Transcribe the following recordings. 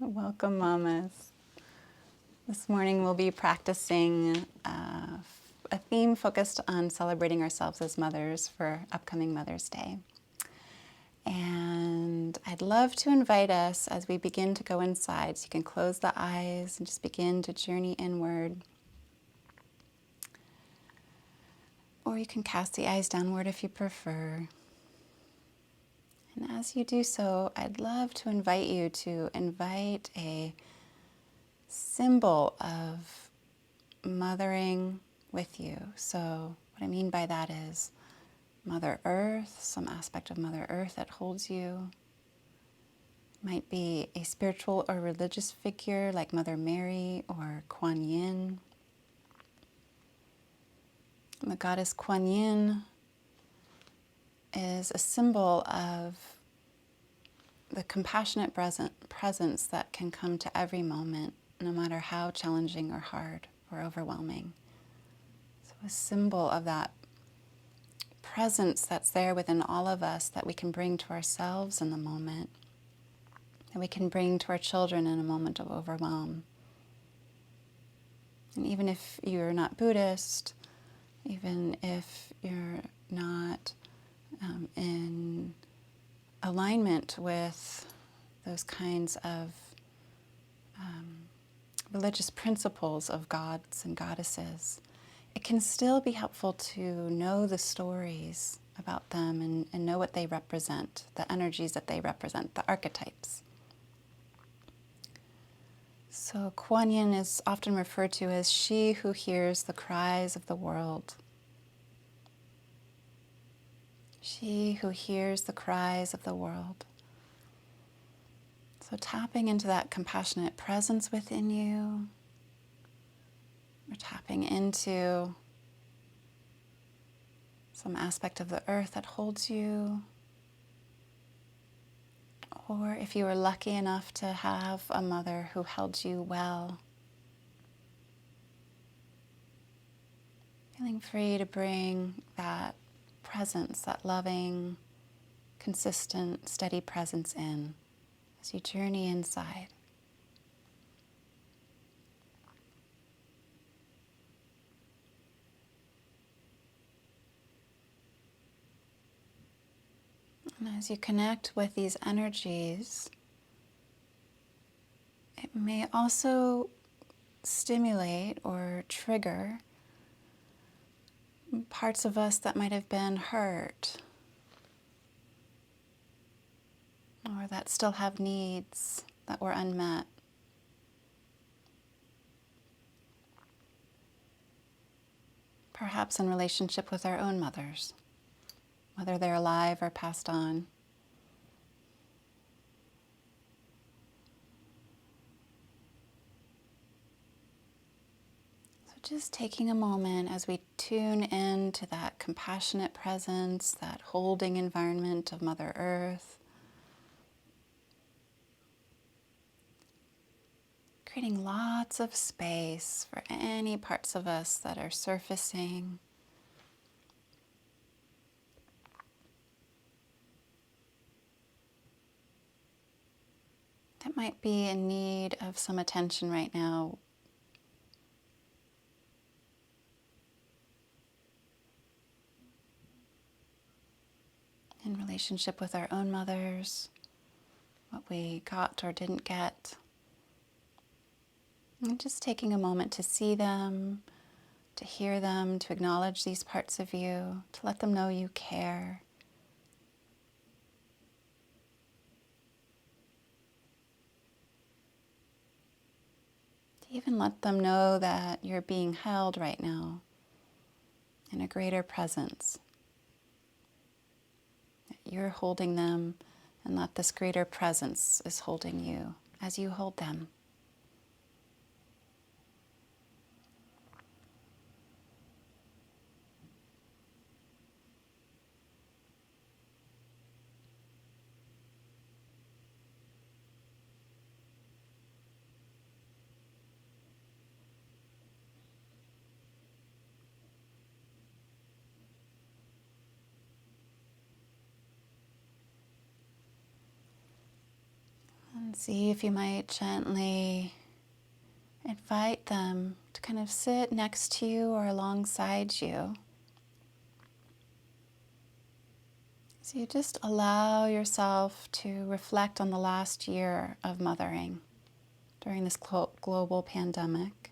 Welcome, mamas. This morning we'll be practicing a theme focused on celebrating ourselves as mothers for upcoming Mother's Day. And I'd love to invite us as we begin to go inside, so you can close the eyes and just begin to journey inward. Or you can cast the eyes downward if you prefer. And as you do so, I'd love to invite you to invite a symbol of mothering with you. So what I mean by that is Mother Earth, some aspect of Mother Earth that holds you. It might be a spiritual or religious figure like Mother Mary or Kuan Yin. The goddess Kuan Yin is a symbol of the compassionate presence that can come to every moment, no matter how challenging or hard or overwhelming. So a symbol of that presence that's there within all of us that we can bring to ourselves in the moment, that we can bring to our children in a moment of overwhelm. And even if you're not Buddhist, even if you're not in alignment with those kinds of religious principles of gods and goddesses, it can still be helpful to know the stories about them and know what they represent, the energies that they represent, the archetypes. So Kuan Yin is often referred to as she who hears the cries of the world. She who hears the cries of the world. So tapping into that compassionate presence within you, or tapping into some aspect of the earth that holds you, or if you were lucky enough to have a mother who held you well, feeling free to bring that presence, that loving, consistent, steady presence in as you journey inside. And as you connect with these energies, it may also stimulate or trigger parts of us that might have been hurt or that still have needs that were unmet. Perhaps in relationship with our own mothers, whether they're alive or passed on. So just taking a moment as we tune into that compassionate presence, that holding environment of Mother Earth, creating lots of space for any parts of us that are surfacing. That might be in need of some attention right now. In relationship with our own mothers, what we got or didn't get. And just taking a moment to see them, to hear them, to acknowledge these parts of you, to let them know you care. To even let them know that you're being held right now in a greater presence. That you're holding them and that this greater presence is holding you as you hold them. And see if you might gently invite them to kind of sit next to you or alongside you. So you just allow yourself to reflect on the last year of mothering during this global pandemic.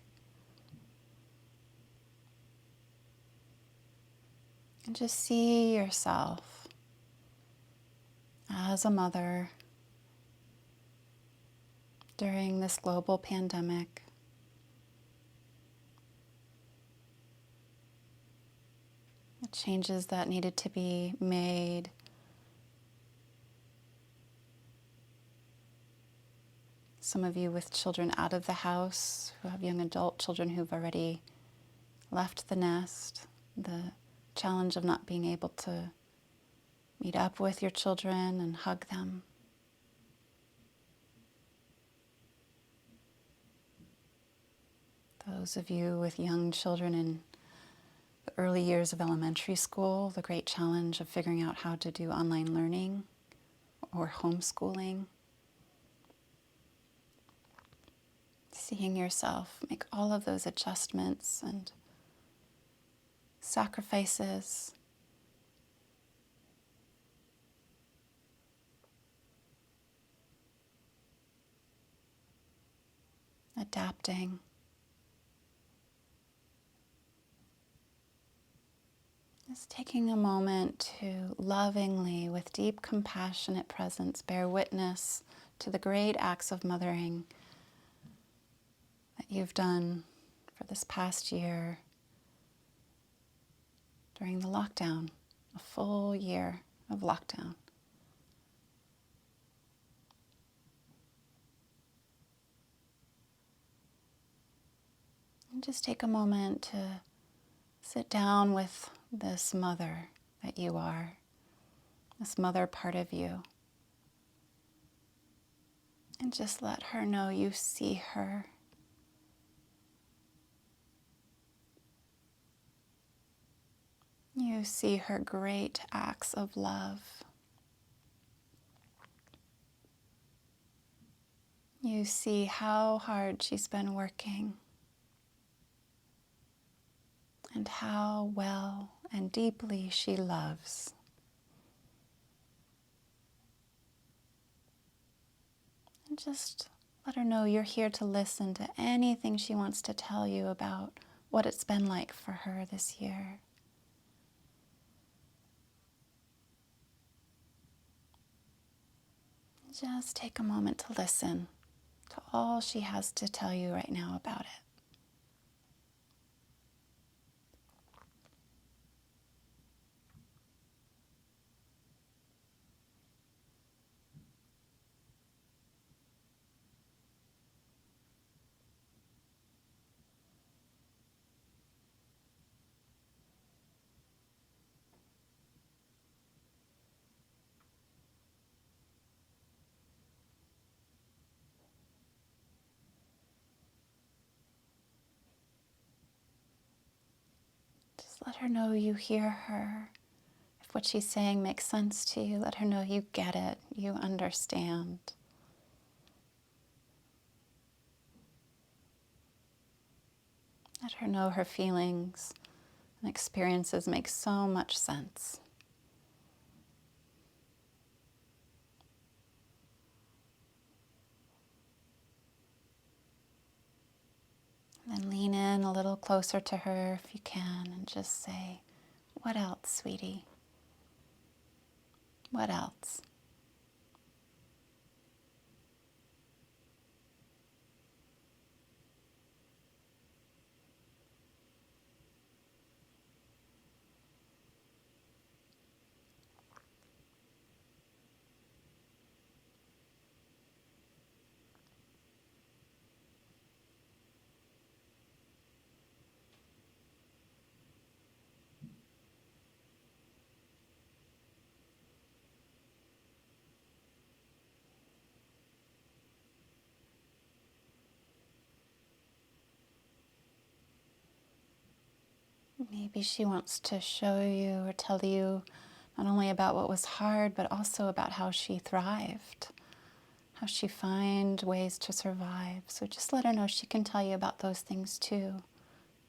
And just see yourself as a mother during this global pandemic. The changes that needed to be made. Some of you with children out of the house, who have young adult children who've already left the nest. The challenge of not being able to meet up with your children and hug them. Those of you with young children in the early years of elementary school, the great challenge of figuring out how to do online learning or homeschooling. Seeing yourself make all of those adjustments and sacrifices. Adapting. Just taking a moment to lovingly, with deep compassionate presence, bear witness to the great acts of mothering that you've done for this past year during the lockdown, a full year of lockdown. And just take a moment to sit down with this mother that you are, this mother part of you, and just let her know you see her. You see her great acts of love. You see how hard she's been working and how well and deeply she loves. And just let her know you're here to listen to anything she wants to tell you about what it's been like for her this year. Just take a moment to listen to all she has to tell you right now about it. Just let her know you hear her. If what she's saying makes sense to you, let her know you get it, you understand. Let her know her feelings and experiences make so much sense. And then lean in a little closer to her if you can and just say, "What else, sweetie? What else?" Maybe she wants to show you or tell you not only about what was hard, but also about how she thrived, how she finds ways to survive. So just let her know she can tell you about those things too.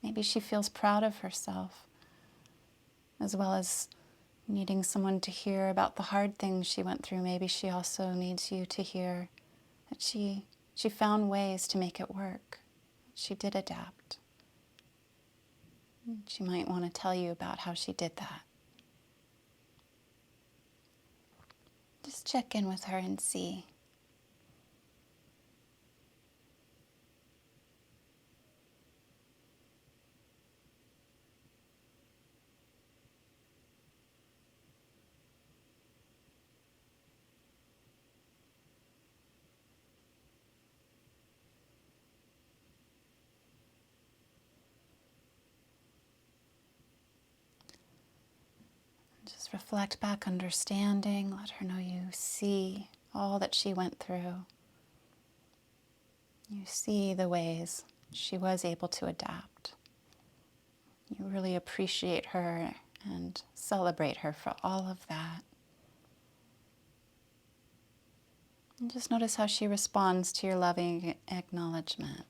Maybe she feels proud of herself, as well as needing someone to hear about the hard things she went through. Maybe she also needs you to hear that she found ways to make it work. She did adapt. She might want to tell you about how she did that. Just check in with her and see. Just reflect back, understanding. Let her know you see all that she went through. You see the ways she was able to adapt. You really appreciate her and celebrate her for all of that. And just notice how she responds to your loving acknowledgement.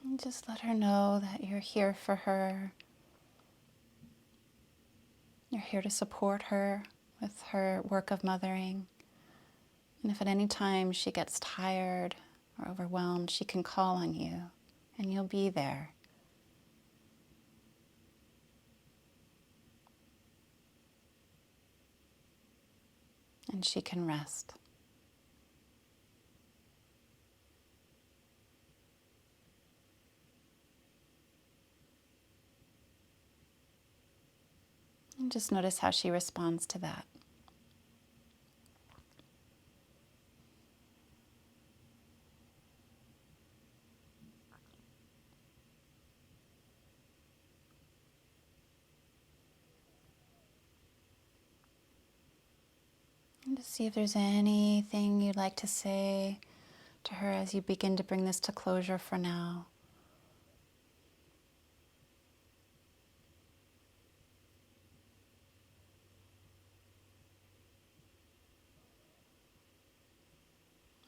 And just let her know that you're here for her. You're here to support her with her work of mothering. And if at any time she gets tired or overwhelmed, she can call on you and you'll be there. And she can rest. And just notice how she responds to that. And to see if there's anything you'd like to say to her as you begin to bring this to closure for now.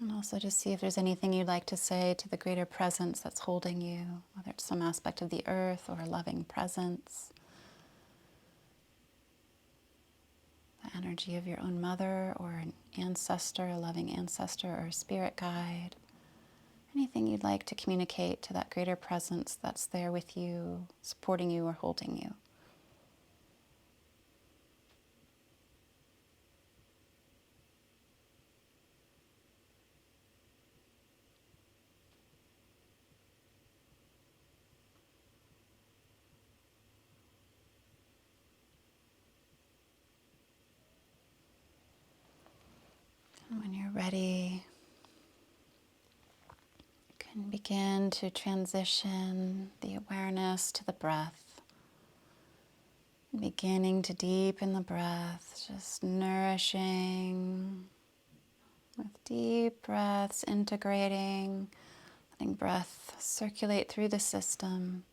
And also to see if there's anything you'd like to say to the greater presence that's holding you, whether it's some aspect of the earth or a loving presence, the energy of your own mother or an ancestor, a loving ancestor or a spirit guide. Anything you'd like to communicate to that greater presence that's there with you, supporting you or holding you. And when you're ready, you can begin to transition the awareness to the breath. Beginning to deepen the breath, just nourishing with deep breaths, integrating, letting breath circulate through the system,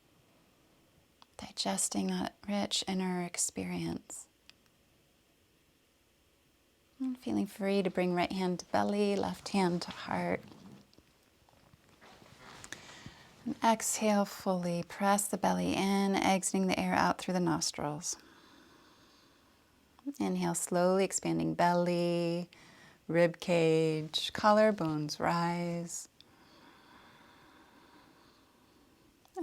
digesting that rich inner experience. And feeling free to bring right hand to belly, left hand to heart. And exhale fully, press the belly in, exiting the air out through the nostrils. Inhale, slowly expanding belly, rib cage, collarbones rise.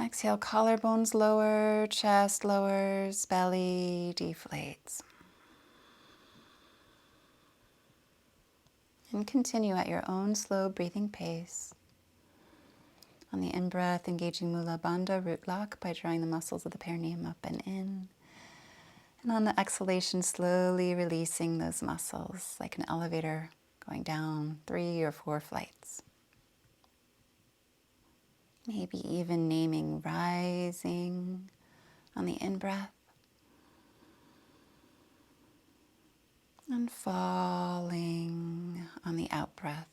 Exhale, collarbones lower, chest lowers, belly deflates. And continue at your own slow breathing pace. On the in-breath, engaging Mula Bandha, root lock, by drawing the muscles of the perineum up and in. And on the exhalation, slowly releasing those muscles like an elevator going down 3 or 4 flights. Maybe even naming rising on the in-breath and falling on the out-breath.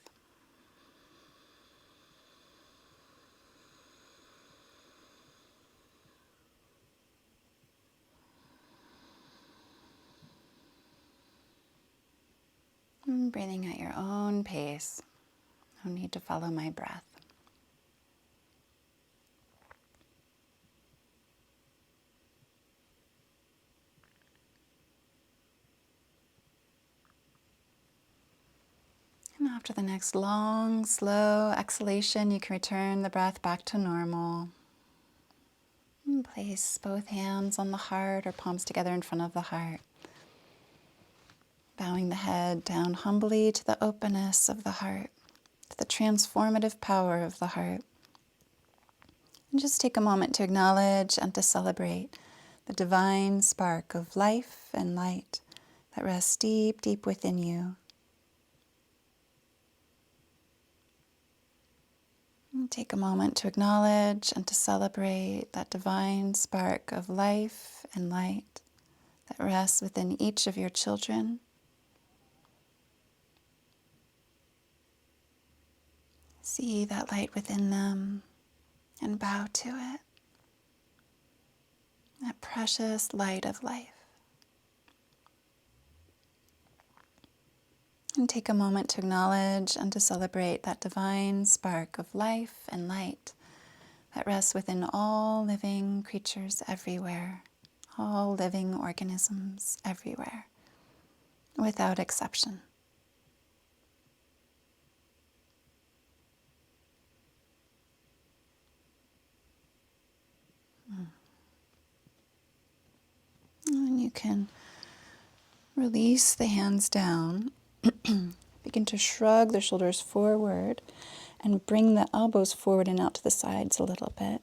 And breathing at your own pace. No need to follow my breath. And after the next long, slow exhalation, you can return the breath back to normal. And place both hands on the heart or palms together in front of the heart. Bowing the head down humbly to the openness of the heart, to the transformative power of the heart. And just take a moment to acknowledge and to celebrate the divine spark of life and light that rests deep, deep within you. And take a moment to acknowledge and to celebrate that divine spark of life and light that rests within each of your children. See that light within them and bow to it. That precious light of life. And take a moment to acknowledge and to celebrate that divine spark of life and light that rests within all living creatures everywhere, all living organisms everywhere, without exception. And you can release the hands down. Begin to shrug the shoulders forward and bring the elbows forward and out to the sides a little bit.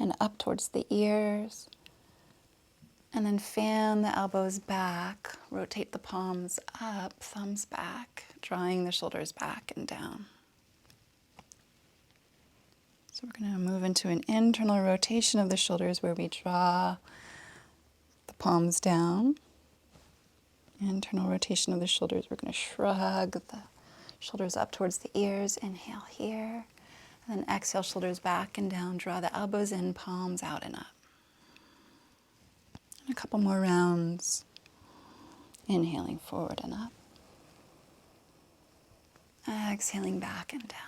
And up towards the ears. And then fan the elbows back. Rotate the palms up, thumbs back, drawing the shoulders back and down. So we're going to move into an internal rotation of the shoulders where we draw the palms down. Internal rotation of the shoulders. We're going to shrug the shoulders up towards the ears. Inhale here. And then exhale, shoulders back and down. Draw the elbows in, palms out and up. And a couple more rounds. Inhaling forward and up. Exhaling back and down.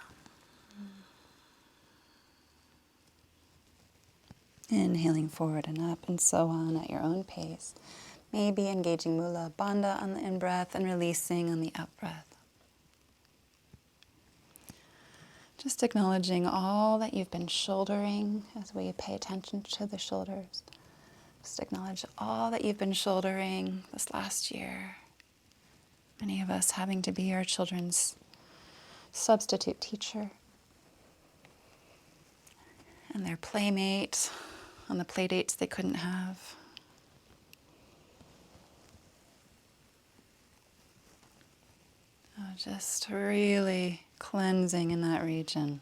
Inhaling forward and up, and so on at your own pace. Maybe engaging Mula Bandha on the in-breath and releasing on the out-breath. Just acknowledging all that you've been shouldering as we pay attention to the shoulders. Just acknowledge all that you've been shouldering this last year. Many of us having to be our children's substitute teacher and their playmate on the play dates they couldn't have. Just really cleansing in that region,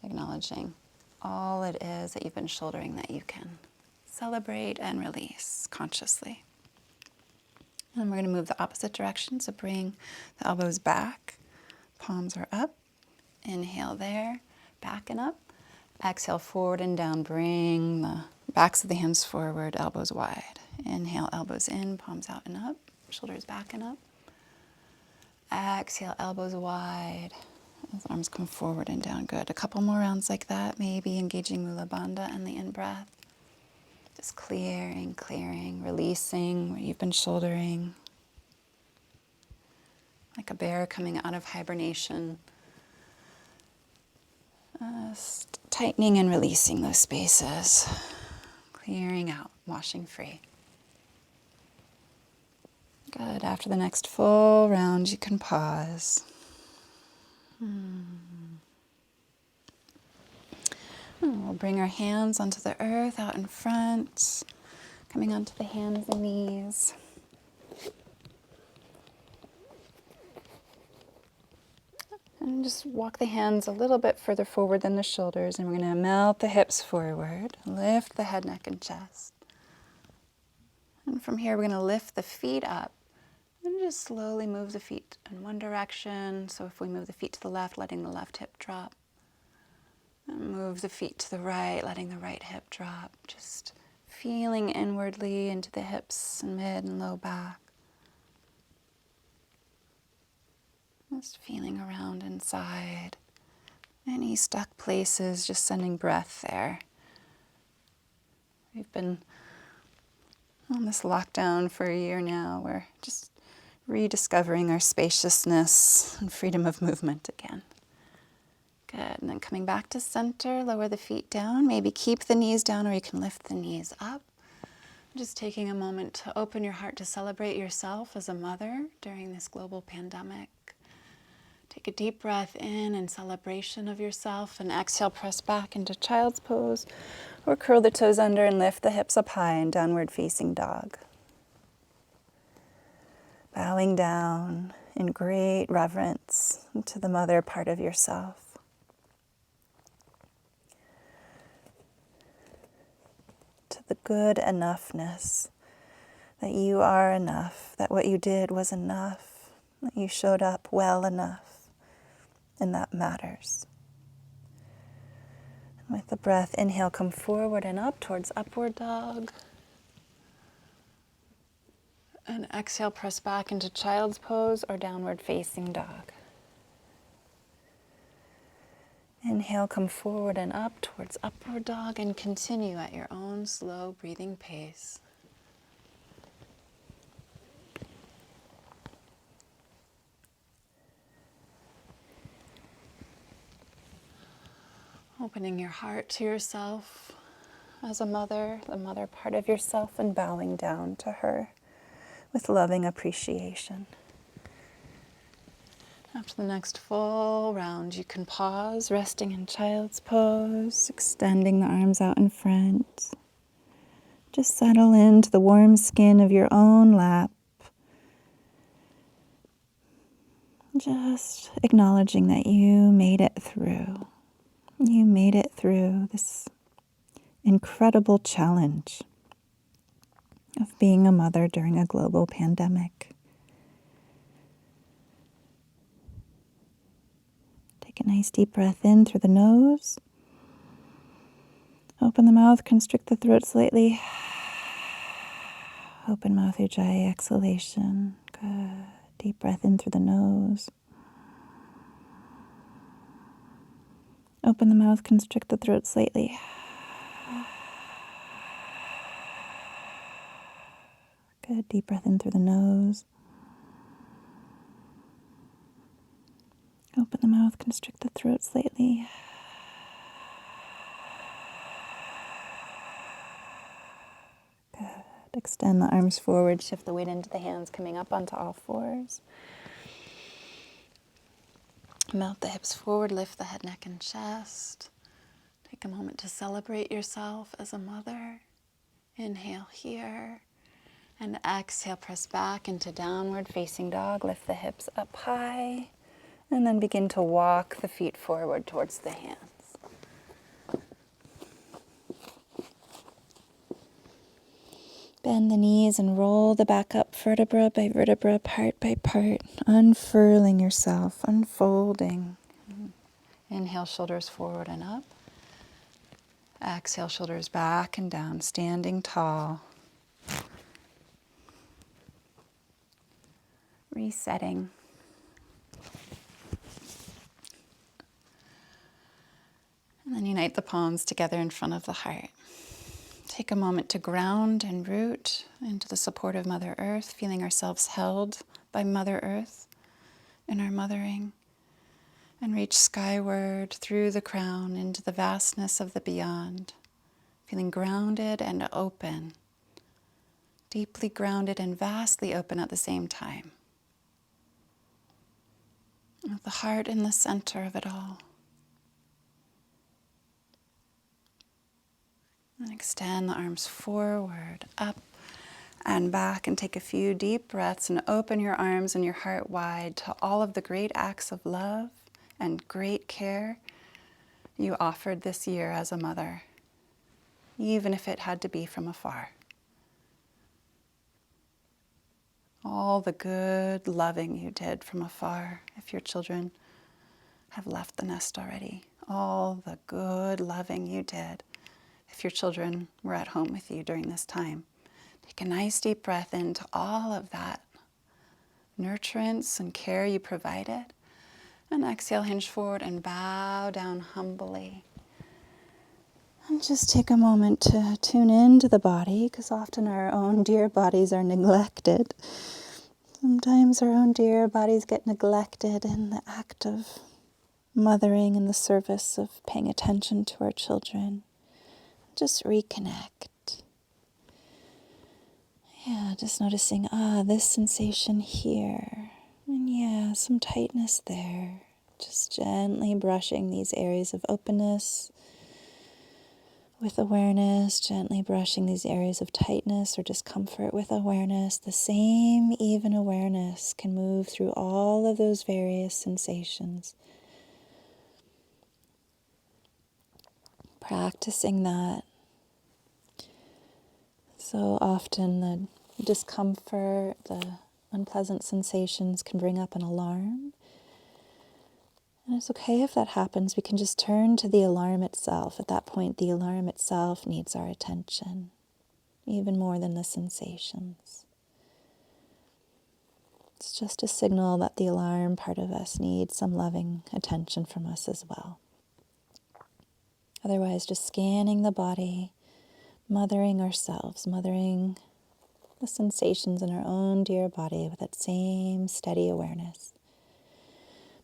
acknowledging all it is that you've been shouldering that you can celebrate and release consciously. And we're going to move the opposite direction, so bring the elbows back, palms are up, inhale there, back and up, exhale forward and down, bring the backs of the hands forward, elbows wide. Inhale, elbows in, palms out and up, shoulders back and up. Exhale, elbows wide, as arms come forward and down. Good. A couple more rounds like that, maybe engaging Mula Bandha and the in-breath. Just clearing, releasing where you've been shouldering. Like a bear coming out of hibernation. Just tightening and releasing those spaces. Clearing out, washing free. Good. After the next full round, you can pause. We'll bring our hands onto the earth out in front, coming onto the hands and knees. And just walk the hands a little bit further forward than the shoulders, and we're going to melt the hips forward, lift the head, neck, and chest. And from here, we're going to lift the feet up and just slowly move the feet in one direction. So if we move the feet to the left, letting the left hip drop. And move the feet to the right, letting the right hip drop. Just feeling inwardly into the hips and mid and low back. Just feeling around inside. Any stuck places, just sending breath there. We've been on this lockdown for a year now. We're just rediscovering our spaciousness and freedom of movement again. Good. And then coming back to center, lower the feet down. Maybe keep the knees down, or you can lift the knees up. Just taking a moment to open your heart to celebrate yourself as a mother during this global pandemic. Take a deep breath in celebration of yourself, and exhale, press back into child's pose, or curl the toes under and lift the hips up high in downward facing dog. Bowing down in great reverence to the mother part of yourself. To the good enoughness, that you are enough, that what you did was enough, that you showed up well enough. And that matters. And with the breath, inhale, come forward and up towards upward dog. And exhale, press back into child's pose or downward facing dog. Inhale, come forward and up towards upward dog, and continue at your own slow breathing pace. Opening your heart to yourself as a mother, the mother part of yourself, and bowing down to her with loving appreciation. After the next full round, you can pause, resting in child's pose, extending the arms out in front. Just settle into the warm skin of your own lap. Just acknowledging that you made it through. You made it through this incredible challenge of being a mother during a global pandemic. Take a nice deep breath in through the nose. Open the mouth, constrict the throat slightly. Open mouth, ujjayi exhalation. Good. Deep breath in through the nose. Open the mouth, constrict the throat slightly. Good. Deep breath in through the nose. Open the mouth, constrict the throat slightly. Good. Extend the arms forward, shift the weight into the hands, coming up onto all fours. Melt the hips forward, lift the head, neck, and chest. Take a moment to celebrate yourself as a mother. Inhale here. And exhale, press back into downward facing dog. Lift the hips up high. And then begin to walk the feet forward towards the hands. Bend the knees and roll the back up vertebra by vertebra, part by part, unfurling yourself, unfolding. Inhale, shoulders forward and up. Exhale, shoulders back and down, standing tall. Resetting. And then unite the palms together in front of the heart. Take a moment to ground and root into the support of Mother Earth, feeling ourselves held by Mother Earth in our mothering, and reach skyward through the crown into the vastness of the beyond, feeling grounded and open, deeply grounded and vastly open at the same time, with the heart in the center of it all. And extend the arms forward, up and back, and take a few deep breaths and open your arms and your heart wide to all of the great acts of love and great care you offered this year as a mother, even if it had to be from afar. All the good loving you did from afar, if your children have left the nest already. All the good loving you did, if your children were at home with you during this time. Take a nice deep breath into all of that nurturance and care you provided. And exhale, hinge forward and bow down humbly. And just take a moment to tune into the body, because often our own dear bodies are neglected. Sometimes our own dear bodies get neglected in the act of mothering and the service of paying attention to our children. Just reconnect. Yeah, just noticing, this sensation here. And yeah, some tightness there. Just gently brushing these areas of openness with awareness, gently brushing these areas of tightness or discomfort with awareness. The same even awareness can move through all of those various sensations. Practicing that. So often the discomfort, the unpleasant sensations can bring up an alarm. And it's okay if that happens. We can just turn to the alarm itself. At that point, the alarm itself needs our attention, even more than the sensations. It's just a signal that the alarm part of us needs some loving attention from us as well. Otherwise, just scanning the body, mothering ourselves, mothering the sensations in our own dear body with that same steady awareness.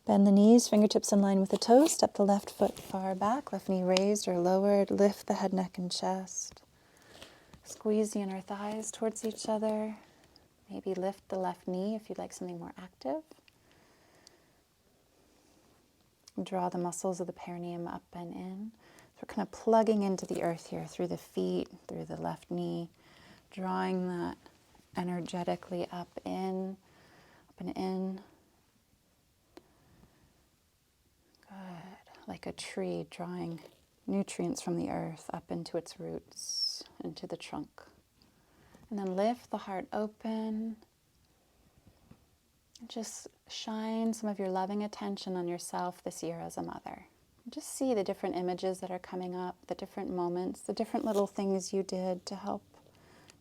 Bend the knees, fingertips in line with the toes. Step the left foot far back, left knee raised or lowered. Lift the head, neck, and chest. Squeeze the inner thighs towards each other. Maybe lift the left knee if you'd like something more active. Draw the muscles of the perineum up and in. So we're kind of plugging into the earth here through the feet, through the left knee, drawing that energetically up and in. Good. Like a tree drawing nutrients from the earth up into its roots, into the trunk. And then lift the heart open. Just shine some of your loving attention on yourself this year as a mother. Just see the different images that are coming up, the different moments, the different little things you did to help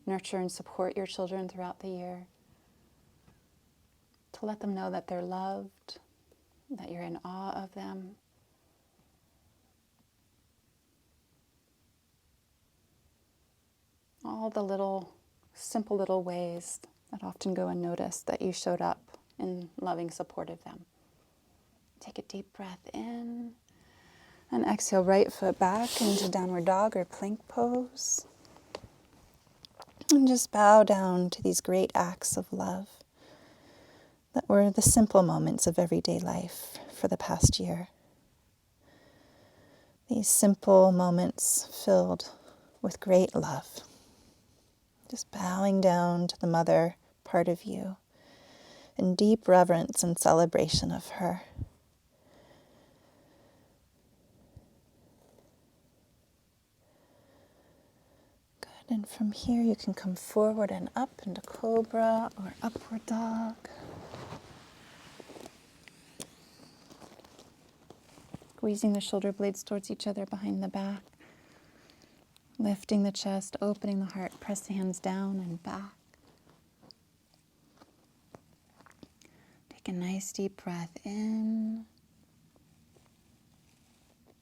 nurture and support your children throughout the year. To let them know that they're loved, that you're in awe of them. All the little, simple little ways that often go unnoticed that you showed up in loving support of them. Take a deep breath in and exhale, right foot back into downward dog or plank pose. And just bow down to these great acts of love that were the simple moments of everyday life for the past year. These simple moments filled with great love. Just bowing down to the mother part of you in deep reverence and celebration of her. Good, and from here you can come forward and up into cobra or upward dog. Squeezing the shoulder blades towards each other behind the back. Lifting the chest, opening the heart, press the hands down and back. Take a nice deep breath in.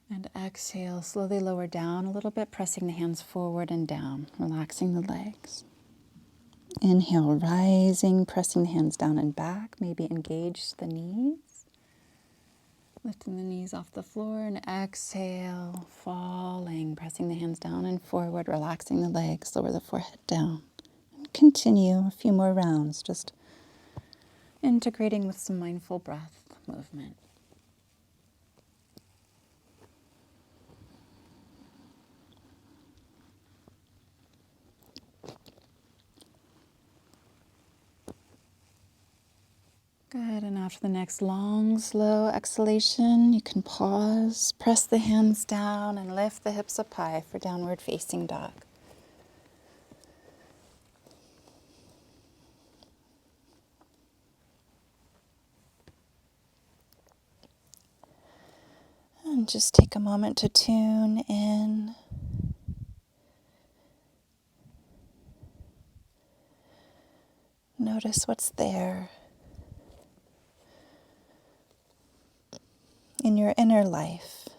And exhale, slowly lower down a little bit, pressing the hands forward and down, relaxing the legs. Inhale, rising, pressing the hands down and back, maybe engage the knees. Lifting the knees off the floor and exhale, falling, pressing the hands down and forward, relaxing the legs, lower the forehead down. And continue a few more rounds, just integrating with some mindful breath movement. Good, and after the next long, slow exhalation, you can pause, press the hands down, and lift the hips up high for downward facing dog. And just take a moment to tune in. Notice what's there in your inner life,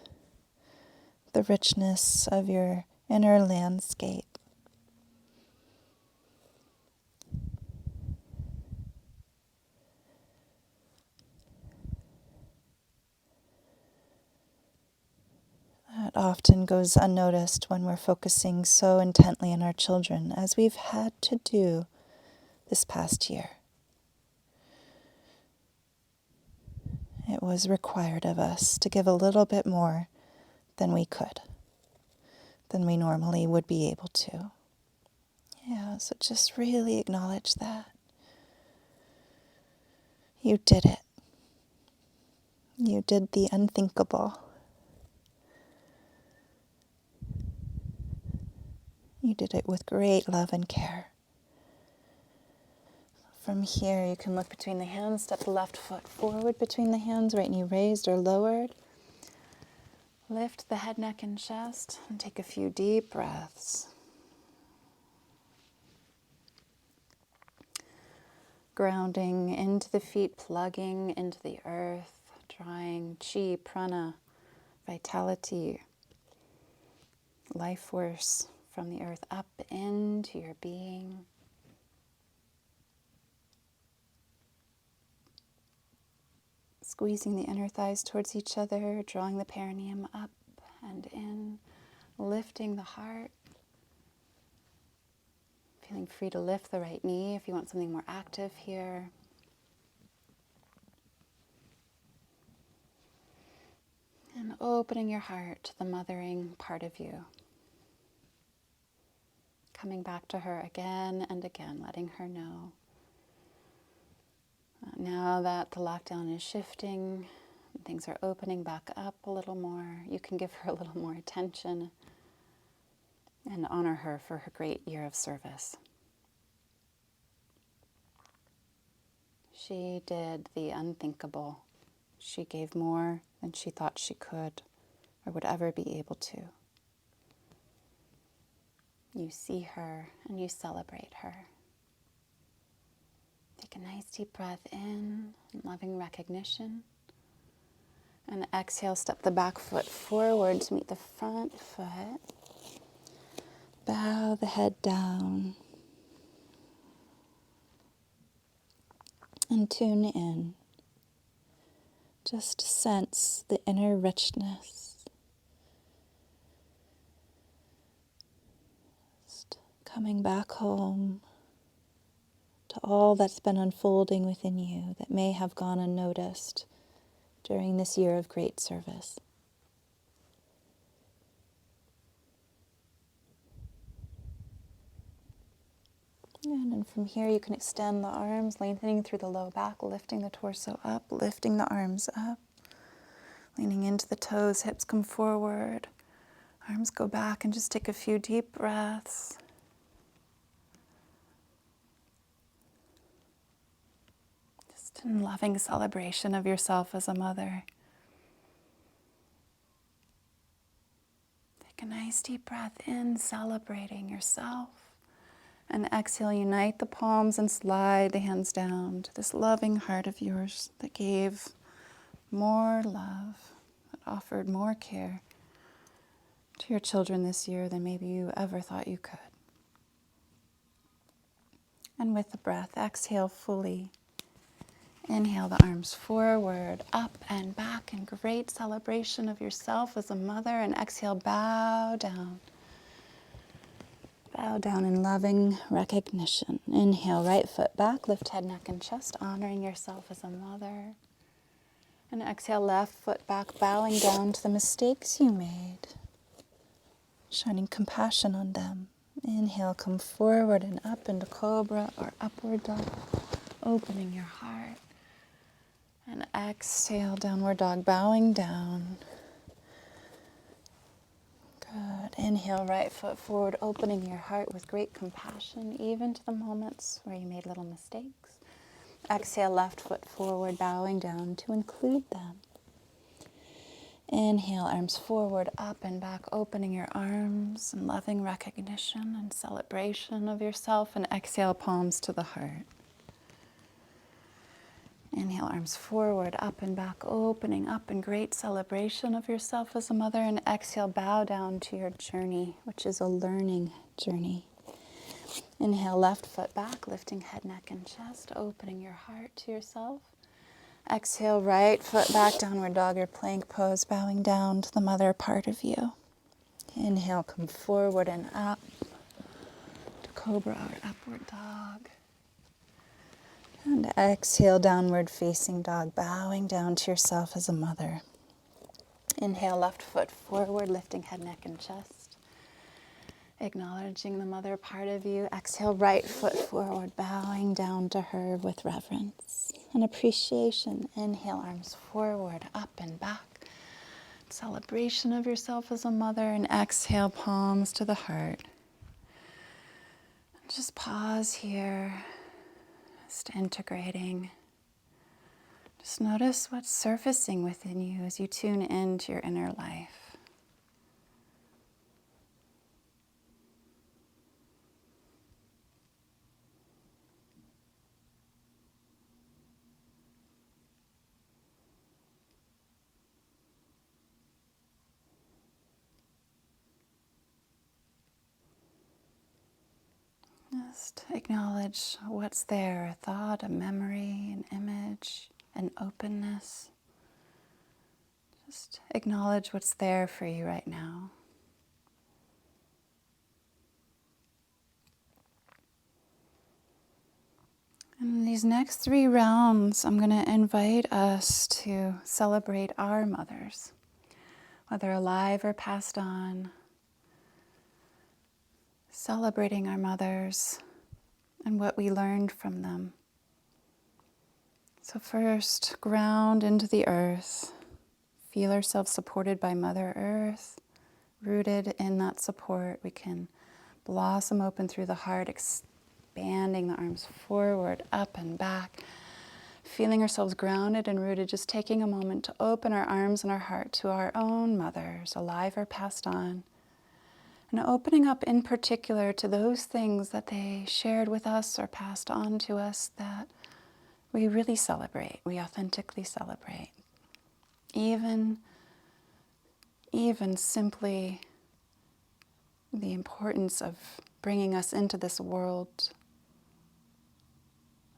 the richness of your inner landscape. That often goes unnoticed when we're focusing so intently on our children, as we've had to do this past year. It was required of us to give a little bit more than we could, than we normally would be able to. Yeah, so just really acknowledge that. You did it. You did the unthinkable. You did it with great love and care. From here, you can look between the hands, step the left foot forward between the hands, right knee raised or lowered. Lift the head, neck, and chest, and take a few deep breaths. Grounding into the feet, plugging into the earth, drawing chi, prana, vitality, life force from the earth up into your being. Squeezing the inner thighs towards each other, drawing the perineum up and in, lifting the heart. Feeling free to lift the right knee if you want something more active here. And opening your heart to the mothering part of you. Coming back to her again and again, letting her know. Now that the lockdown is shifting, things are opening back up a little more, you can give her a little more attention and honor her for her great year of service. She did the unthinkable. She gave more than she thought she could or would ever be able to. You see her and you celebrate her. Take a nice deep breath in, loving recognition. And exhale, step the back foot forward to meet the front foot. Bow the head down. And tune in. Just sense the inner richness. Just coming back home to all that's been unfolding within you that may have gone unnoticed during this year of great service. And then from here you can extend the arms, lengthening through the low back, lifting the torso up, lifting the arms up, leaning into the toes, hips come forward, arms go back, and just take a few deep breaths. Just in loving celebration of yourself as a mother. Take a nice deep breath in, celebrating yourself. And exhale, unite the palms and slide the hands down to this loving heart of yours that gave more love, that offered more care to your children this year than maybe you ever thought you could. And with the breath, exhale fully. Inhale the arms forward, up and back in great celebration of yourself as a mother. And exhale, bow down. Bow down in loving recognition. Inhale, right foot back, lift head, neck, and chest, honoring yourself as a mother. And exhale, left foot back, bowing down to the mistakes you made, shining compassion on them. Inhale, come forward and up into cobra or upward dog, opening your heart. And exhale, downward dog, bowing down. Good. Inhale, right foot forward, opening your heart with great compassion, even to the moments where you made little mistakes. Exhale, left foot forward, bowing down to include them. Inhale, arms forward, up and back, opening your arms in loving recognition and celebration of yourself. And exhale, palms to the heart. Inhale, arms forward, up and back, opening up in great celebration of yourself as a mother. And exhale, bow down to your journey, which is a learning journey. Inhale, left foot back, lifting head, neck, and chest, opening your heart to yourself. Exhale, right foot back, downward dog or plank pose, bowing down to the mother part of you. Inhale, come forward and up to cobra or upward dog. And exhale, downward facing dog, bowing down to yourself as a mother. Inhale, left foot forward, lifting head, neck, and chest. Acknowledging the mother part of you. Exhale, right foot forward, bowing down to her with reverence and appreciation. Inhale, arms forward, up and back. Celebration of yourself as a mother. And exhale, palms to the heart. Just pause here. Just integrating. Just notice what's surfacing within you as you tune into your inner life. Just acknowledge what's there, a thought, a memory, an image, an openness. Just acknowledge what's there for you right now. In these next 3 rounds, I'm going to invite us to celebrate our mothers, whether alive or passed on. Celebrating our mothers and what we learned from them. So first, ground into the earth. Feel ourselves supported by Mother Earth. Rooted in that support, we can blossom open through the heart, expanding the arms forward, up and back. Feeling ourselves grounded and rooted, just taking a moment to open our arms and our heart to our own mothers, alive or passed on. And opening up in particular to those things that they shared with us or passed on to us that we really celebrate, we authentically celebrate. Even simply the importance of bringing us into this world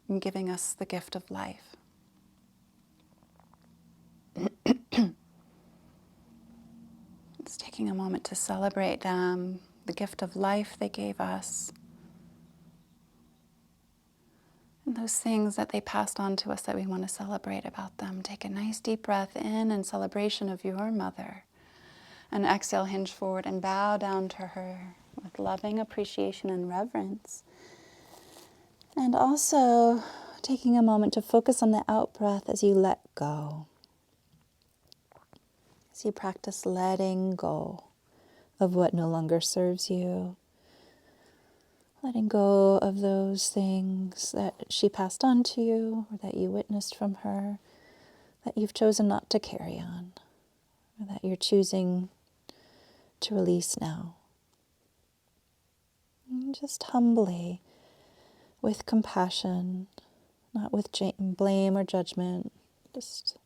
and giving us the gift of life. It's taking a moment to celebrate them, the gift of life they gave us, and those things that they passed on to us that we want to celebrate about them. Take a nice deep breath in celebration of your mother. And exhale, hinge forward and bow down to her with loving appreciation and reverence. And also taking a moment to focus on the out-breath as you let go. As you practice letting go of what no longer serves you. Letting go of those things that she passed on to you or that you witnessed from her that you've chosen not to carry on or that you're choosing to release now. And just humbly, with compassion, not with blame or judgment, just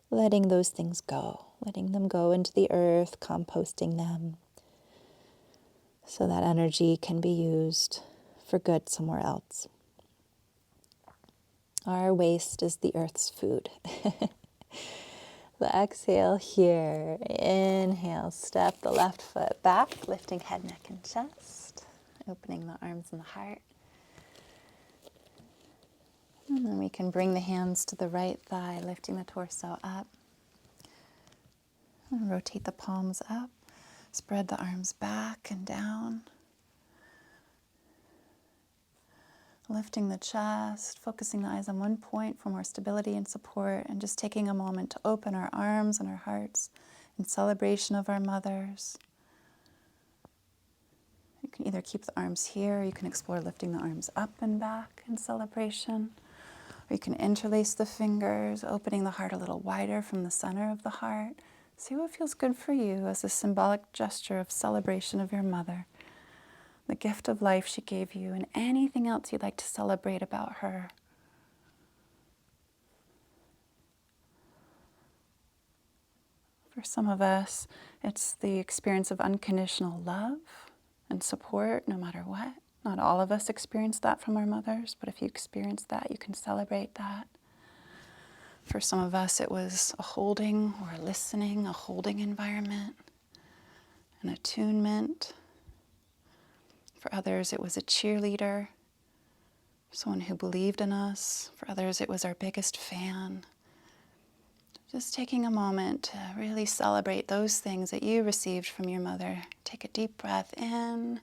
letting those things go, letting them go into the earth, composting them, so that energy can be used for good somewhere else. Our waste is the earth's food. The exhale here. Inhale, step the left foot back, lifting head, neck, and chest, opening the arms and the heart. And then we can bring the hands to the right thigh, lifting the torso up. And rotate the palms up. Spread the arms back and down. Lifting the chest, focusing the eyes on one point for more stability and support, and just taking a moment to open our arms and our hearts in celebration of our mothers. You can either keep the arms here, or you can explore lifting the arms up and back in celebration, or you can interlace the fingers, opening the heart a little wider from the center of the heart. See what feels good for you as a symbolic gesture of celebration of your mother, the gift of life she gave you, and anything else you'd like to celebrate about her. For some of us, it's the experience of unconditional love and support no matter what. Not all of us experience that from our mothers, but if you experience that, you can celebrate that. For some of us, it was a holding or a listening, a holding environment, an attunement. For others, it was a cheerleader, someone who believed in us. For others, it was our biggest fan. Just taking a moment to really celebrate those things that you received from your mother. Take a deep breath in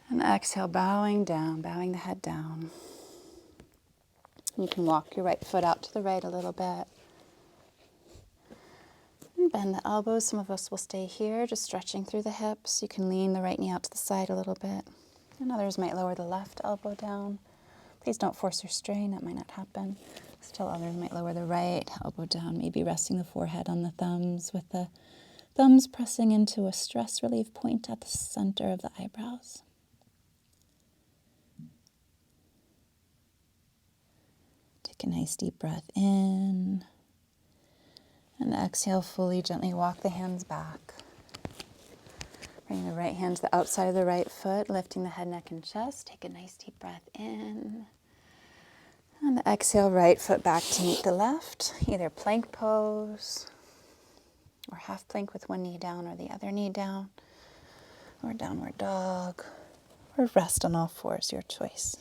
and exhale, bowing down, bowing the head down. You can walk your right foot out to the right a little bit. And bend the elbows. Some of us will stay here, just stretching through the hips. You can lean the right knee out to the side a little bit. And others might lower the left elbow down. Please don't force or strain, that might not happen. Still others might lower the right elbow down, maybe resting the forehead on the thumbs, with the thumbs pressing into a stress relief point at the center of the eyebrows. Take a nice deep breath in. And exhale fully, gently walk the hands back. Bring the right hand to the outside of the right foot, lifting the head, neck, and chest. Take a nice deep breath in. And exhale, right foot back to meet the left. Either plank pose, or half plank with one knee down or the other knee down, or downward dog, or rest on all fours, your choice.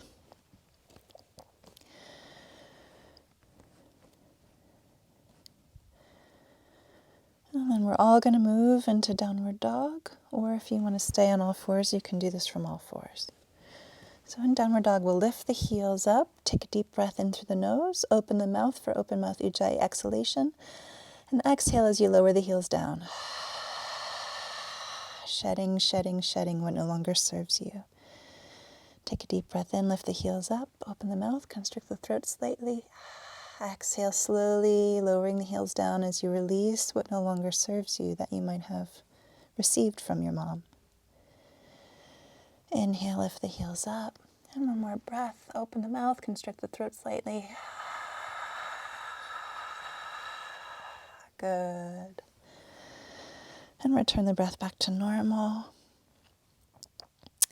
And then we're all going to move into downward dog, or if you want to stay on all fours, you can do this from all fours. So in downward dog, we'll lift the heels up, take a deep breath in through the nose, open the mouth for open mouth ujjayi exhalation, and exhale as you lower the heels down. Shedding, shedding, shedding what no longer serves you. Take a deep breath in, lift the heels up, open the mouth, constrict the throat slightly. Exhale slowly, lowering the heels down as you release what no longer serves you that you might have received from your mom. Inhale, lift the heels up. And one more breath. Open the mouth, constrict the throat slightly. Good. And return the breath back to normal.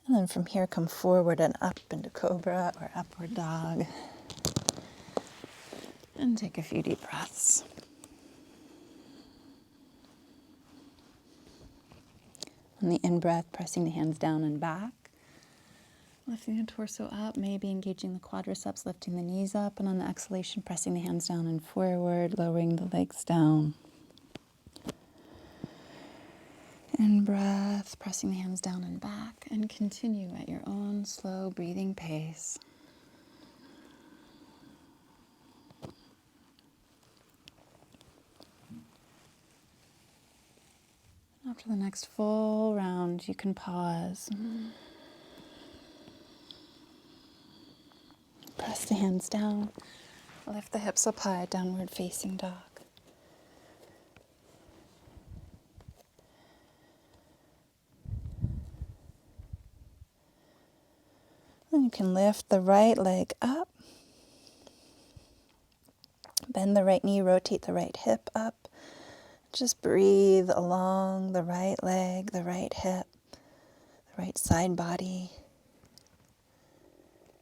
And then from here, come forward and up into cobra or upward dog. And take a few deep breaths. On the in-breath, pressing the hands down and back. Lifting the torso up, maybe engaging the quadriceps, lifting the knees up. And on the exhalation, pressing the hands down and forward, lowering the legs down. In-breath, pressing the hands down and back. And continue at your own slow breathing pace. After the next full round, you can pause. Press the hands down. Lift the hips up high, downward facing dog. Then you can lift the right leg up. Bend the right knee, rotate the right hip up. Just breathe along the right leg, the right hip, the right side body.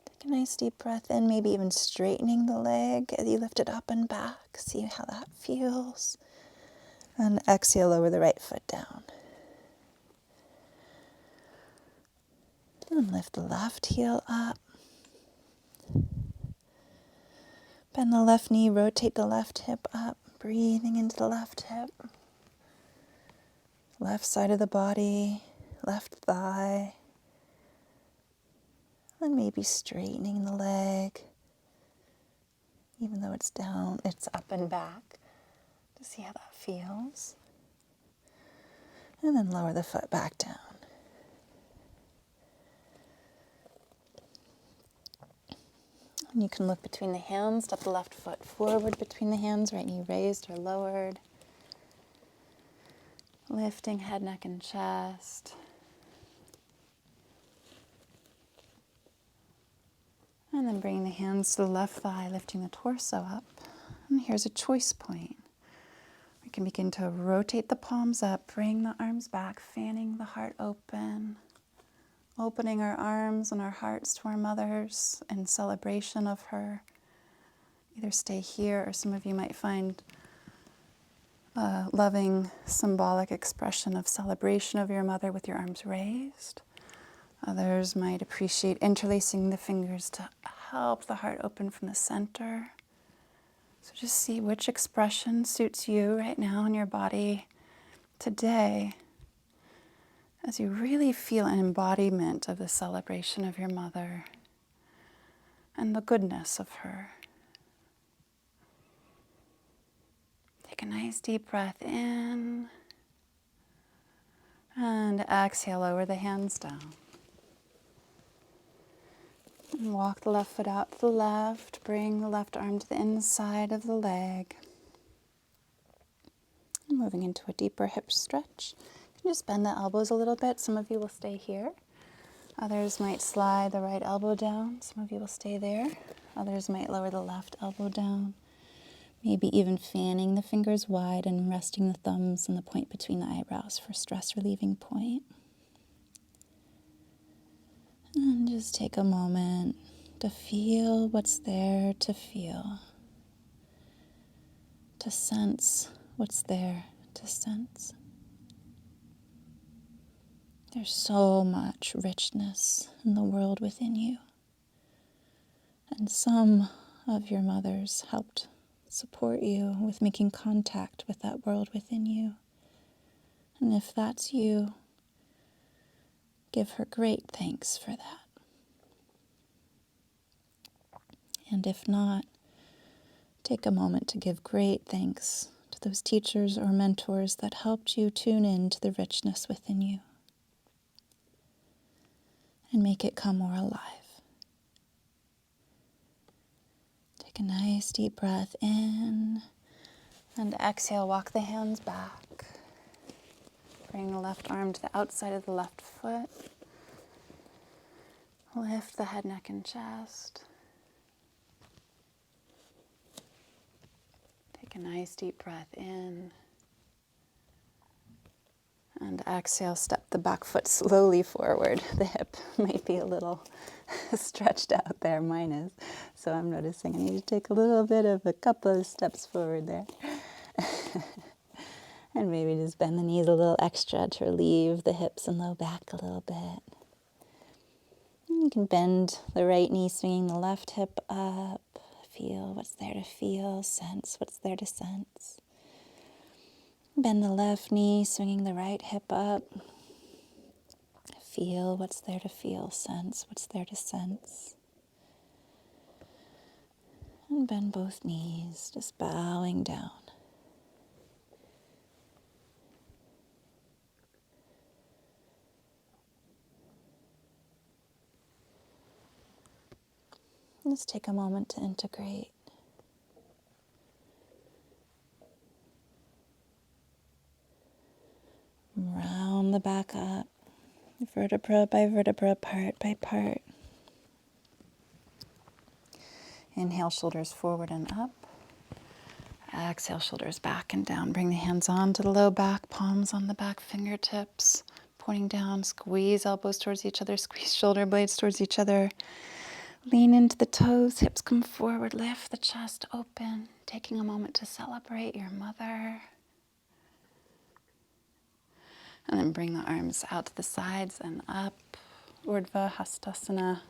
Take a nice deep breath in, maybe even straightening the leg as you lift it up and back. See how that feels. And exhale, lower the right foot down. And lift the left heel up. Bend the left knee, rotate the left hip up. Breathing into the left hip. Left side of the body, left thigh. And maybe straightening the leg, even though it's down, it's up and back, to see how that feels. And then lower the foot back down. And you can look between the hands, step the left foot forward between the hands, right knee raised or lowered. Lifting head, neck, and chest. And then bringing the hands to the left thigh, lifting the torso up. And here's a choice point. We can begin to rotate the palms up, bring the arms back, fanning the heart open. Opening our arms and our hearts to our mothers in celebration of her. Either stay here, or some of you might find a loving symbolic expression of celebration of your mother with your arms raised. Others might appreciate interlacing the fingers to help the heart open from the center. So just see which expression suits you right now in your body today, as you really feel an embodiment of the celebration of your mother and the goodness of her. Take a nice deep breath in and exhale, lower the hands down. And walk the left foot out to the left, bring the left arm to the inside of the leg. And moving into a deeper hip stretch. You can just bend the elbows a little bit. Some of you will stay here. Others might slide the right elbow down. Some of you will stay there. Others might lower the left elbow down. Maybe even fanning the fingers wide and resting the thumbs and the point between the eyebrows for stress relieving point. And just take a moment to feel what's there to feel. To sense what's there to sense. There's so much richness in the world within you. And some of your mothers helped support you with making contact with that world within you. And if that's you, give her great thanks for that. And if not, take a moment to give great thanks to those teachers or mentors that helped you tune in to the richness within you and make it come more alive. Take a nice deep breath in and exhale, walk the hands back. Bring the left arm to the outside of the left foot. Lift the head, neck, and chest. Take a nice deep breath in. And exhale, step the back foot slowly forward. The hip might be a little stretched out there, mine is. So I'm noticing I need to take a couple of steps forward there. And maybe just bend the knees a little extra to relieve the hips and low back a little bit. And you can bend the right knee, swinging the left hip up. Feel what's there to feel, sense what's there to sense. Bend the left knee, swinging the right hip up. Feel what's there to feel, sense what's there to sense. And bend both knees, just bowing down. Just take a moment to integrate. Round the back up, vertebra by vertebra, part by part. Inhale, shoulders forward and up. Exhale, shoulders back and down. Bring the hands onto the low back, palms on the back fingertips, pointing down. Squeeze elbows towards each other, squeeze shoulder blades towards each other. Lean into the toes, hips come forward, lift the chest open, taking a moment to celebrate your mother. And then bring the arms out to the sides and up. Urdhva Hastasana,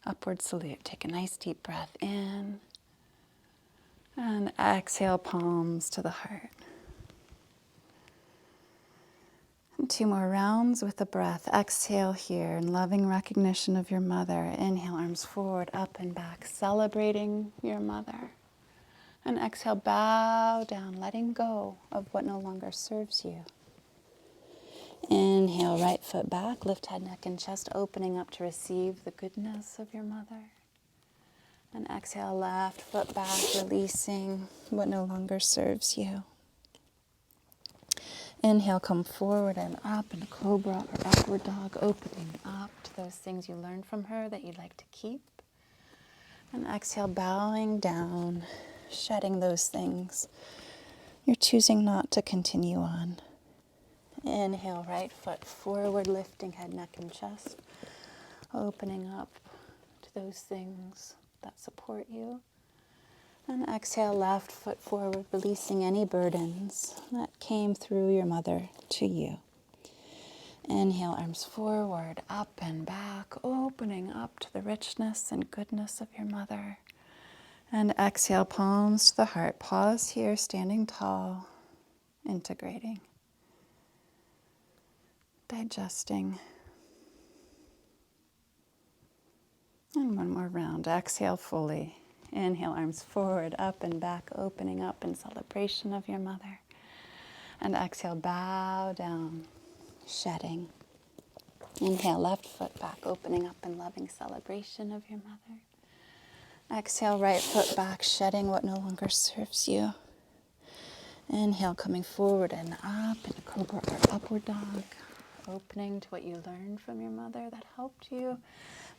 upward salute. Take a nice deep breath in. And exhale, palms to the heart. 2 more rounds with the breath. Exhale here in loving recognition of your mother. Inhale, arms forward, up and back, celebrating your mother. And exhale, bow down, letting go of what no longer serves you. Inhale, right foot back, lift head, neck, and chest, opening up to receive the goodness of your mother. And exhale, left foot back, releasing what no longer serves you. Inhale, come forward and up in cobra or upward dog, opening up to those things you learned from her that you'd like to keep. And exhale, bowing down, shedding those things you're choosing not to continue on. Inhale, right foot forward, lifting head, neck, and chest, opening up to those things that support you. And exhale, left foot forward, releasing any burdens that came through your mother to you. Inhale, arms forward, up and back, opening up to the richness and goodness of your mother. And exhale, palms to the heart. Pause here, standing tall, integrating, digesting. And one more round. Exhale fully. Inhale, arms forward, up and back, opening up in celebration of your mother. And exhale, bow down, shedding. Inhale, left foot back, opening up in loving celebration of your mother. Exhale, right foot back, shedding what no longer serves you. Inhale, coming forward and up in cobra or upward dog, opening to what you learned from your mother that helped you.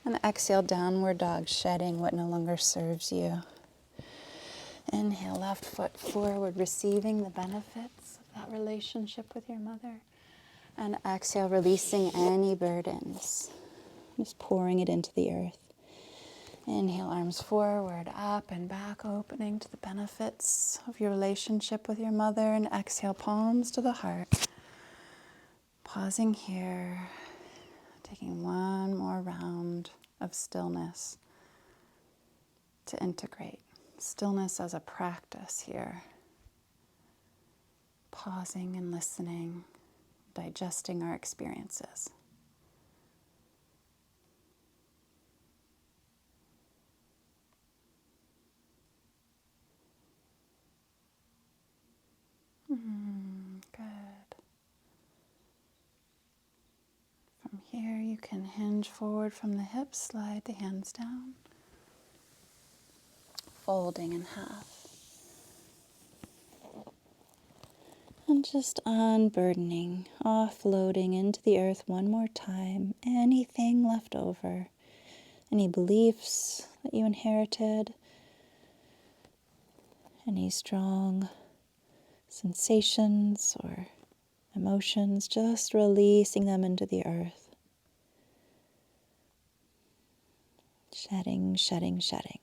And exhale, downward dog, shedding what no longer serves you. Inhale, left foot forward, receiving the benefits of that relationship with your mother. And exhale, releasing any burdens, just pouring it into the earth. Inhale, arms forward, up and back, opening to the benefits of your relationship with your mother. And exhale, palms to the heart. Pausing here, taking one more round of stillness to integrate. Stillness as a practice here. Pausing and listening, digesting our experiences. Good. From here, you can hinge forward from the hips, slide the hands down, folding in half. And just unburdening, offloading into the earth one more time. Anything left over, any beliefs that you inherited, any strong sensations or emotions, just releasing them into the earth. Shedding, shedding, shedding.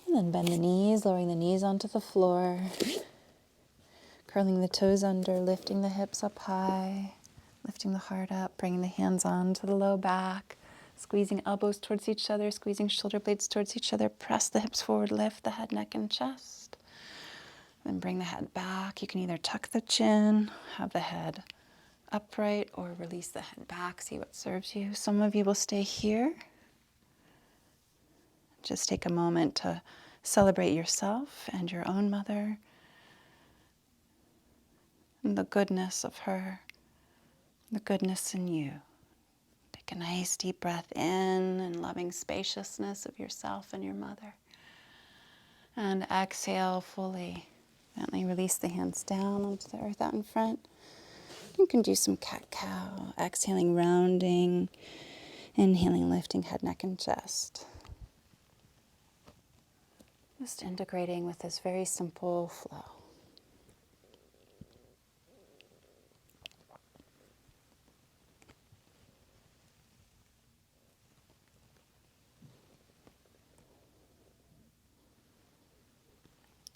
And then bend the knees, lowering the knees onto the floor, curling the toes under, lifting the hips up high, lifting the heart up, bringing the hands onto the low back, squeezing elbows towards each other, squeezing shoulder blades towards each other, press the hips forward, lift the head, neck, and chest. Then bring the head back. You can either tuck the chin, have the head upright, or release the head back, see what serves you. Some of you will stay here. Just take a moment to celebrate yourself and your own mother and the goodness of her, the goodness in you. Take a nice deep breath in and loving spaciousness of yourself and your mother. And exhale fully. Gently release the hands down onto the earth out in front. You can do some cat-cow, exhaling, rounding, inhaling, lifting head, neck, and chest. Just integrating with this very simple flow.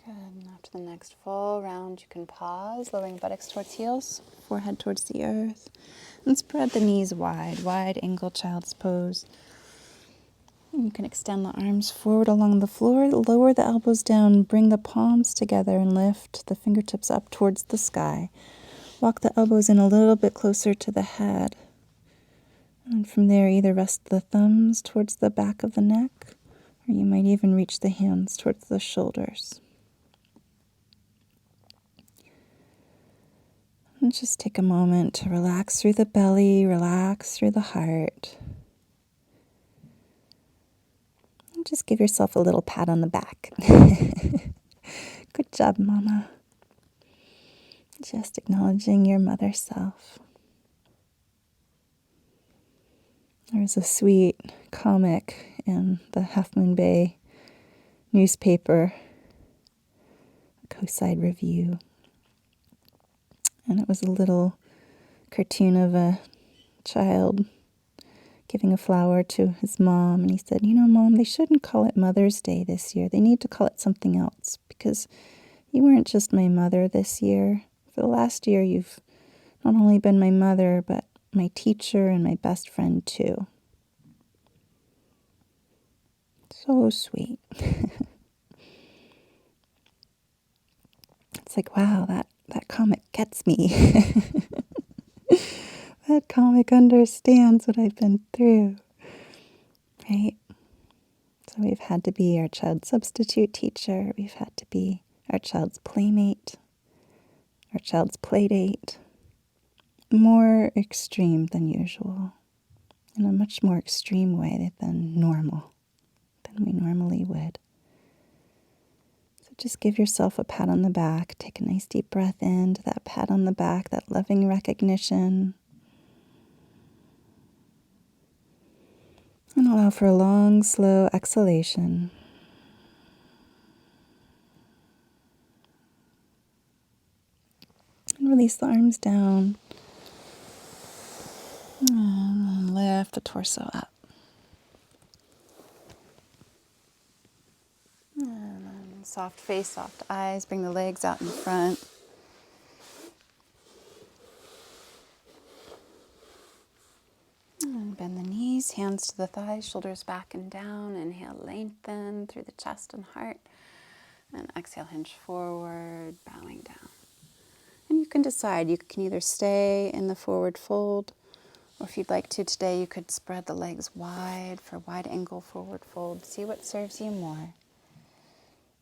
Good. Now to the next full round, you can pause, lowering buttocks towards heels, forehead towards the earth, and spread the knees wide, wide angle child's pose. You can extend the arms forward along the floor, lower the elbows down, bring the palms together and lift the fingertips up towards the sky. Walk the elbows in a little bit closer to the head. And from there, either rest the thumbs towards the back of the neck, or you might even reach the hands towards the shoulders. And just take a moment to relax through the belly, relax through the heart. And just give yourself a little pat on the back. Good job, Mama. Just acknowledging your mother self. There was a sweet comic in the Half Moon Bay newspaper, a Coastside Review. And it was a little cartoon of a child giving a flower to his mom. And he said, Mom, they shouldn't call it Mother's Day this year. They need to call it something else because you weren't just my mother this year. For the last year, you've not only been my mother, but my teacher and my best friend too. So sweet. It's like, wow, that comic gets me. That comic understands what I've been through, right? So we've had to be our child's substitute teacher. We've had to be our child's playmate, our child's play date. More extreme than usual, in a much more extreme way than we normally would. So just give yourself a pat on the back. Take a nice deep breath into that pat on the back, that loving recognition. And allow for a long, slow exhalation. And release the arms down. And lift the torso up. And then soft face, soft eyes. Bring the legs out in front. And bend the knees, hands to the thighs, shoulders back and down. Inhale, lengthen through the chest and heart. And exhale, hinge forward, bowing down. And you can decide, you can either stay in the forward fold, or if you'd like to today, you could spread the legs wide for wide angle forward fold. See what serves you more.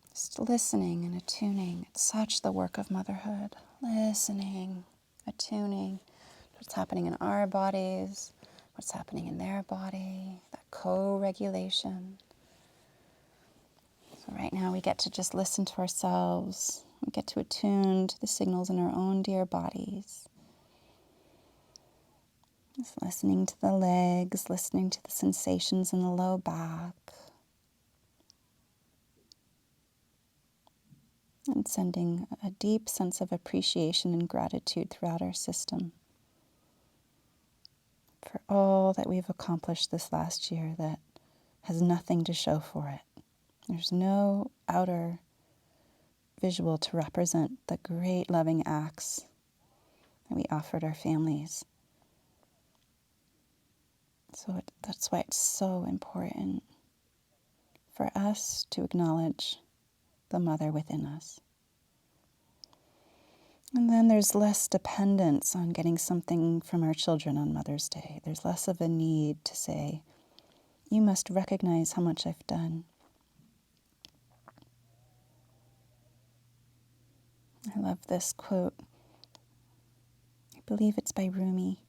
Just listening and attuning. It's such the work of motherhood. Listening, attuning to what's happening in our bodies, what's happening in their body, that co-regulation. So right now we get to just listen to ourselves. We get to attune to the signals in our own dear bodies. Just listening to the legs, listening to the sensations in the low back. And sending a deep sense of appreciation and gratitude throughout our system for all that we've accomplished this last year that has nothing to show for it. There's no outer visual to represent the great loving acts that we offered our families. So that's why it's so important for us to acknowledge the mother within us. And then there's less dependence on getting something from our children on Mother's Day. There's less of a need to say, you must recognize how much I've done. I love this quote. I believe it's by Rumi.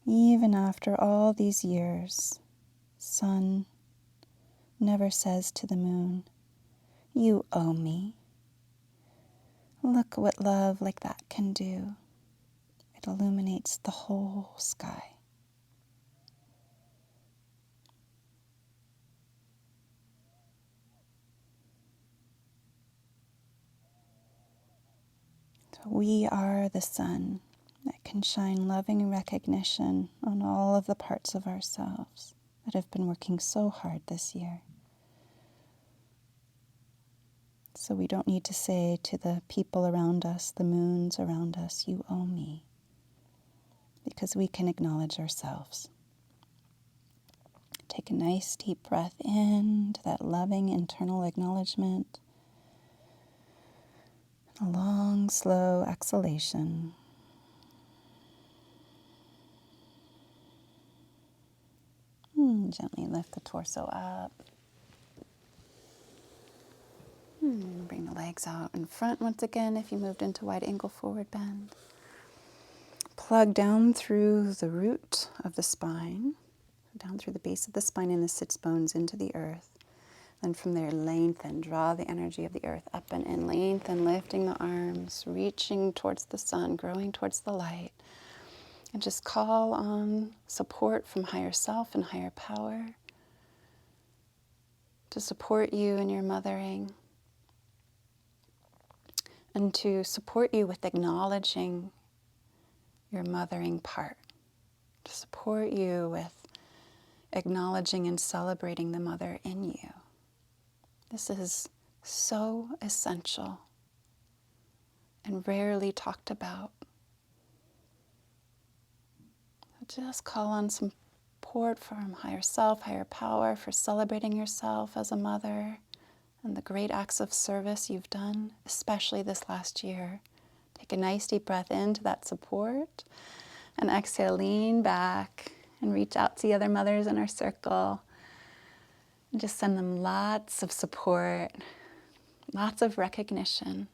Even after all these years, sun never says to the moon, you owe me. Look what love like that can do. It illuminates the whole sky. So we are the sun that can shine loving recognition on all of the parts of ourselves that have been working so hard this year. So we don't need to say to the people around us, the moons around us, you owe me. Because we can acknowledge ourselves. Take a nice deep breath in to that loving internal acknowledgement. A long, slow exhalation. Gently lift the torso up. Bring the legs out in front once again if you moved into wide angle forward bend. Plug down through the root of the spine, down through the base of the spine and the sits bones into the earth. Then from there, lengthen, draw the energy of the earth up and in. Lengthen, lifting the arms, reaching towards the sun, growing towards the light. And just call on support from higher self and higher power to support you in your mothering and to support you with acknowledging your mothering part, to support you with acknowledging and celebrating the mother in you. This is so essential and rarely talked about. Just call on some support from higher self, higher power, for celebrating yourself as a mother and the great acts of service you've done, especially this last year. Take a nice deep breath into that support and exhale, lean back and reach out to the other mothers in our circle and just send them lots of support, lots of recognition,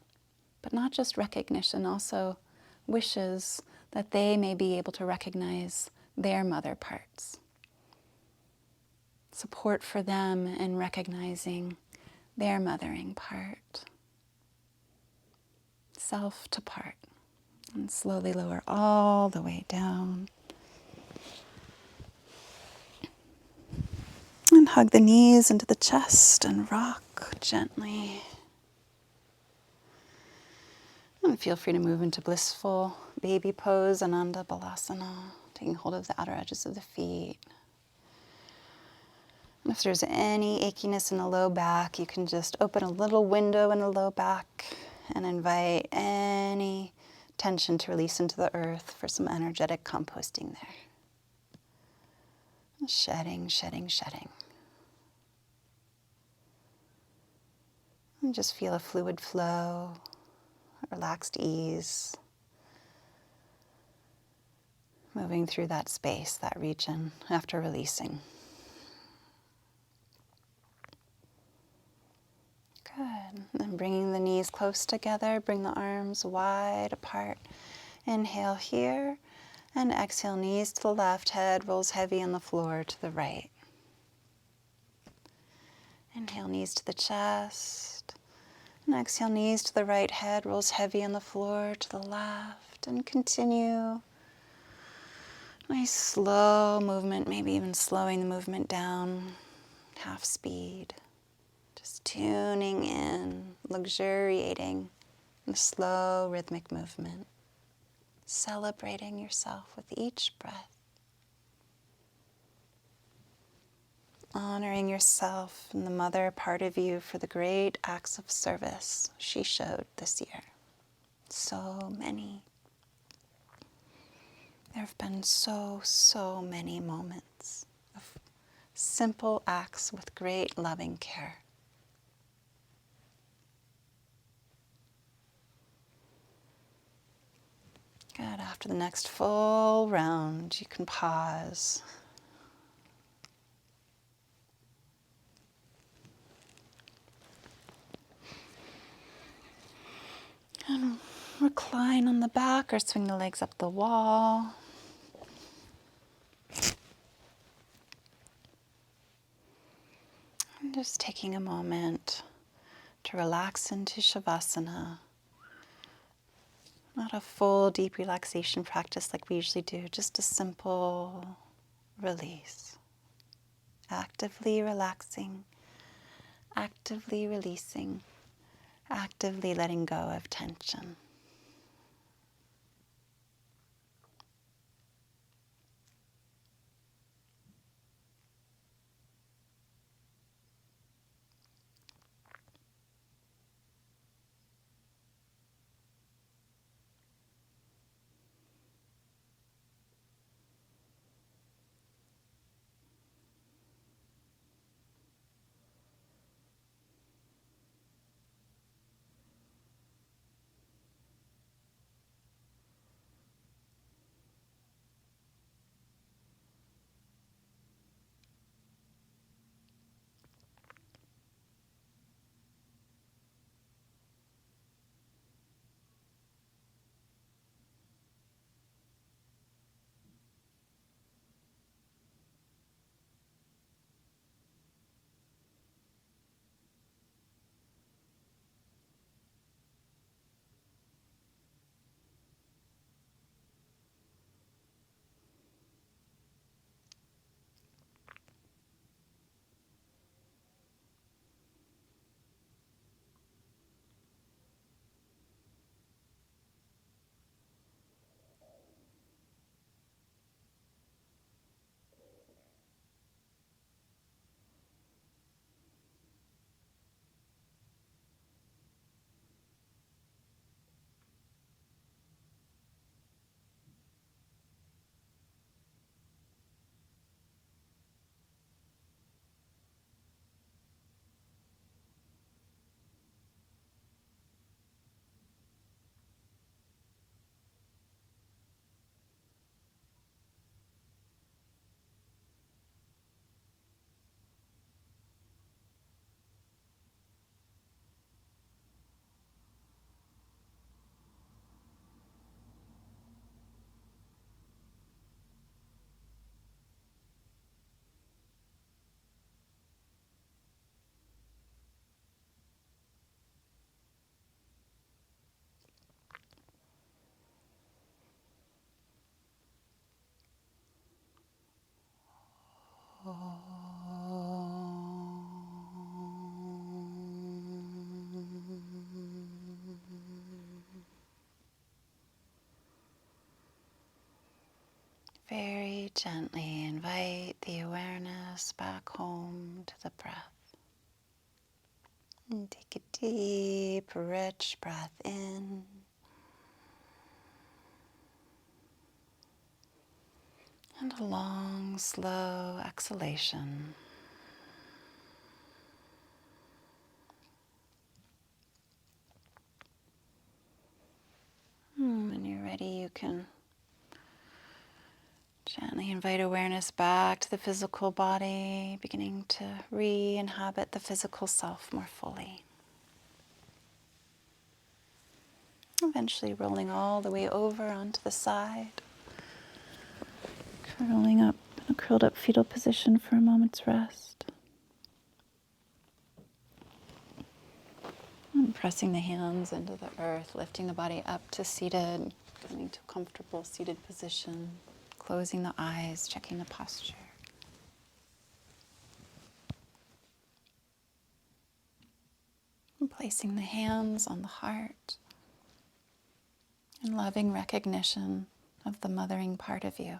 but not just recognition, also wishes that they may be able to recognize their mother parts. Support for them in recognizing their mothering part. Self to part. And slowly lower all the way down. And hug the knees into the chest and rock gently. And feel free to move into blissful baby pose, Ananda Balasana, taking hold of the outer edges of the feet. And if there's any achiness in the low back, you can just open a little window in the low back and invite any tension to release into the earth for some energetic composting there. Shedding, shedding, shedding. And just feel a fluid flow, relaxed ease, moving through that space, that region after releasing. Good. Then bringing the knees close together, bring the arms wide apart. Inhale here, and exhale, knees to the left, head rolls heavy on the floor to the right. Inhale, knees to the chest, and exhale, knees to the right, head rolls heavy on the floor to the left, and continue. Nice slow movement, maybe even slowing the movement down, half speed. Just tuning in, luxuriating in the slow rhythmic movement, celebrating yourself with each breath, honoring yourself and the mother part of you for the great acts of service she showed this year. So many. There have been so many moments of simple acts with great loving care. Good. After the next full round, you can pause. And recline on the back or swing the legs up the wall. And just taking a moment to relax into Shavasana. Not a full deep relaxation practice like we usually do, just a simple release. Actively relaxing, actively releasing, actively letting go of tension. very gently invite the awareness back home to the breath. And take a deep, rich breath in. And a long, slow exhalation. When you're ready, you can gently invite awareness back to the physical body, beginning to re-inhabit the physical self more fully. Eventually rolling all the way over onto the side. Curling up in a curled up fetal position for a moment's rest. And pressing the hands into the earth, lifting the body up to seated, coming to a comfortable seated position. Closing the eyes, checking the posture. And placing the hands on the heart. In loving recognition of the mothering part of you.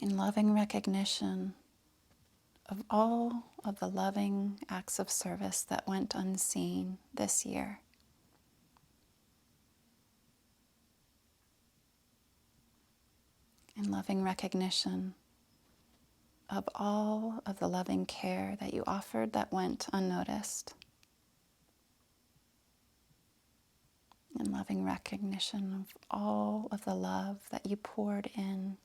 In loving recognition of all of the loving acts of service that went unseen this year. In loving recognition of all of the loving care that you offered that went unnoticed. In loving recognition of all of the love that you poured in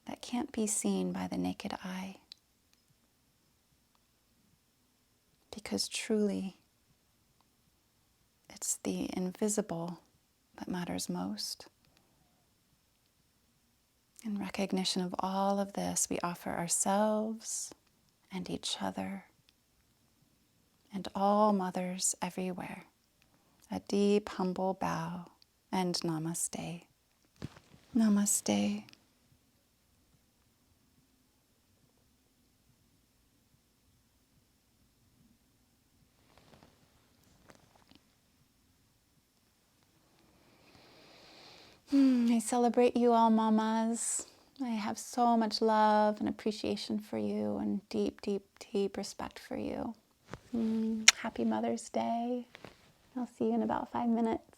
that can't be seen by the naked eye. Because truly, it's the invisible that matters most. In recognition of all of this, we offer ourselves and each other and all mothers everywhere a deep, humble bow and namaste. Namaste. I celebrate you all, mamas. I have so much love and appreciation for you and deep, deep, deep respect for you. Happy Mother's Day. I'll see you in about 5 minutes.